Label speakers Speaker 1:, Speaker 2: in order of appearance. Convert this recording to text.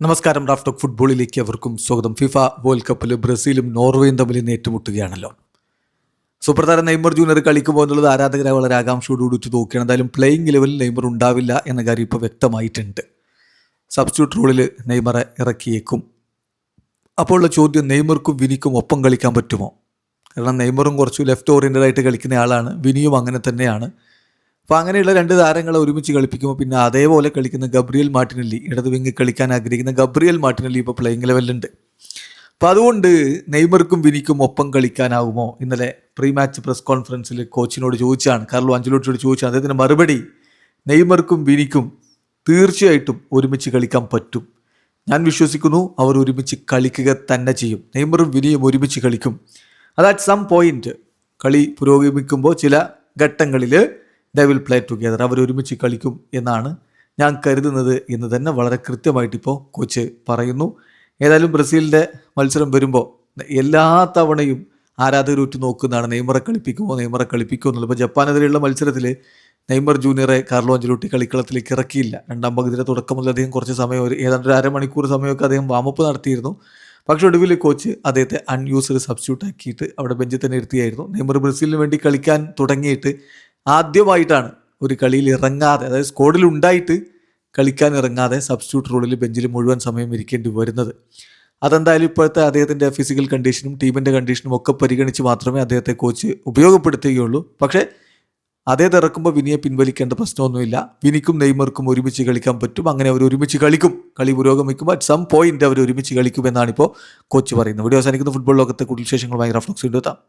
Speaker 1: നമസ്കാരം. Raf talk ഫുട്ബോളിലേക്ക് അവർക്കും സ്വാഗതം. ഫിഫ വേൾഡ് കപ്പിൽ ബ്രസീലും നോർവേയും തമ്മിൽ ഇന്ന് ഏറ്റുമുട്ടുകയാണല്ലോ. സൂപ്പർ താരം നെയ്മർ ജൂനിയർ കളിക്കുമ്പോൾ എന്നുള്ളത് ആരാധകരെ വളരെ ആകാംക്ഷയോടുകൂടി നോക്കുകയാണ്. എന്തായാലും പ്ലേയിങ് ലെവലിൽ നെയ്മർ ഉണ്ടാവില്ല എന്ന കാര്യം ഇപ്പോൾ വ്യക്തമായിട്ടുണ്ട്. സബ്സ്റ്റിറ്റ്യൂട്ട് റോളിൽ നെയ്മറെ ഇറക്കിയേക്കും. അപ്പോൾ ഉള്ള ചോദ്യം, നെയ്മർക്കും വിനിക്കും ഒപ്പം കളിക്കാൻ പറ്റുമോ? കാരണം നെയ്മറും കുറച്ച് ലെഫ്റ്റ് ഓറിയൻറ്റഡ് ആയിട്ട് കളിക്കുന്ന ആളാണ്, വിനിയും അങ്ങനെ തന്നെയാണ്. അപ്പോൾ അങ്ങനെയുള്ള രണ്ട് താരങ്ങളെ ഒരുമിച്ച് കളിപ്പിക്കുമ്പോൾ പിന്നെ അതേപോലെ കളിക്കുന്ന ഗബ്രിയേൽ മാർട്ടിനെല്ലി, ഇടത് വിങ് കളിക്കാൻ ആഗ്രഹിക്കുന്ന ഗബ്രിയേൽ മാർട്ടിനെല്ലി ഇപ്പോൾ പ്ലേയിങ് ലെവലിലുണ്ട്. അപ്പോൾ അതുകൊണ്ട് നെയ്മർക്കും വിനിക്കും ഒപ്പം കളിക്കാനാകുമോ? ഇന്നലെ പ്രീ മാച്ച് പ്രസ് കോൺഫറൻസിൽ കോച്ചിനോട് ചോദിച്ചാണ്, കാർലോ അഞ്ചലോട്ടിയോട് ചോദിച്ചാണ്. അദ്ദേഹത്തിൻ്റെ മറുപടി, നെയ്മർക്കും വിനിക്കും തീർച്ചയായിട്ടും ഒരുമിച്ച് കളിക്കാൻ പറ്റും. ഞാൻ വിശ്വസിക്കുന്നു അവർ ഒരുമിച്ച് കളിക്കുക തന്നെ ചെയ്യും. നെയ്മറും വിനിയും ഒരുമിച്ച് കളിക്കും. അത് അറ്റ് സം പോയിന്റ് കളി പുരോഗമിക്കുമ്പോൾ ചില ഘട്ടങ്ങളിൽ ദേ വിൽ പ്ലേ ടുഗെദർ, അവർ ഒരുമിച്ച് കളിക്കും എന്നാണ് ഞാൻ കരുതുന്നത് എന്ന് തന്നെ വളരെ കൃത്യമായിട്ടിപ്പോൾ കോച്ച് പറയുന്നു. ഏതായാലും ബ്രസീലിൻ്റെ മത്സരം വരുമ്പോൾ എല്ലാ തവണയും ആരാധകർ ഉറ്റു നോക്കുന്നതാണ് നെയ്മറെ കളിപ്പിക്കുമോ എന്നുള്ളത്. ഇപ്പോൾ ജപ്പാനെതിരെയുള്ള മത്സരത്തിൽ നെയ്മർ ജൂനിയറെ കാർലോ അഞ്ചലോട്ടി കളിക്കളത്തിലേക്ക് ഇറക്കിയില്ല. രണ്ടാം പകുതിയുടെ തുടക്കം മുതൽ അദ്ദേഹം കുറച്ച് സമയം, ഏതാണ്ട് ഒരു അരമണിക്കൂർ സമയമൊക്കെ അദ്ദേഹം വാമപ്പ് നടത്തിയിരുന്നു. പക്ഷേ ഒടുവിൽ കോച്ച് അദ്ദേഹത്തെ അൺയൂസ്ഡ് സബ്സ്റ്റിറ്റ്യൂട്ട് ആക്കിയിട്ട് അവിടെ ബെഞ്ചിൽ തന്നെ ഇരുത്തിയായിരുന്നു. നെയ്മർ ബ്രസീലിന് വേണ്ടി കളിക്കാൻ തുടങ്ങിയിട്ട് ആദ്യമായിട്ടാണ് ഒരു കളിയിൽ ഇറങ്ങാതെ, അതായത് സ്ക്വാഡിൽ ഉണ്ടായിട്ട് കളിക്കാൻ ഇറങ്ങാതെ സബ്സ്റ്റിറ്റ്യൂട്ട് റോളിൽ ബെഞ്ചിൽ മുഴുവൻ സമയം ഇരിക്കേണ്ടി വരുന്നത്. അതെന്തായാലും ഇപ്പോഴത്തെ അദ്ദേഹത്തിൻ്റെ ഫിസിക്കൽ കണ്ടീഷനും ടീമിൻ്റെ കണ്ടീഷനും ഒക്കെ പരിഗണിച്ച് മാത്രമേ അദ്ദേഹത്തെ കോച്ച് ഉപയോഗപ്പെടുത്തുകയുള്ളൂ. പക്ഷേ അദ്ദേഹത്തെ ഇറക്കുമ്പോൾ വിനിയെ പിൻവലിക്കേണ്ട പ്രശ്നമൊന്നുമില്ല. വിനിക്കും നെയ്മർക്കും ഒരുമിച്ച് കളിക്കാൻ പറ്റും. അങ്ങനെ അവർ ഒരുമിച്ച് കളിക്കും. കളി പുരോഗമിക്കുമ്പോൾ അറ്റ് സം പോയിന്റ് അവർ ഒരുമിച്ച് കളിക്കുമെന്നാണ് ഇപ്പോൾ കോച്ച് പറയുന്നത്. വീഡിയോ അവസാനിക്കുന്ന ഫുട്ബോൾ ലോകത്തെ കൂടുതൽ വിശേഷങ്ങളുമായി റാഫ് ടോക്സ് വീണ്ടും എത്താം.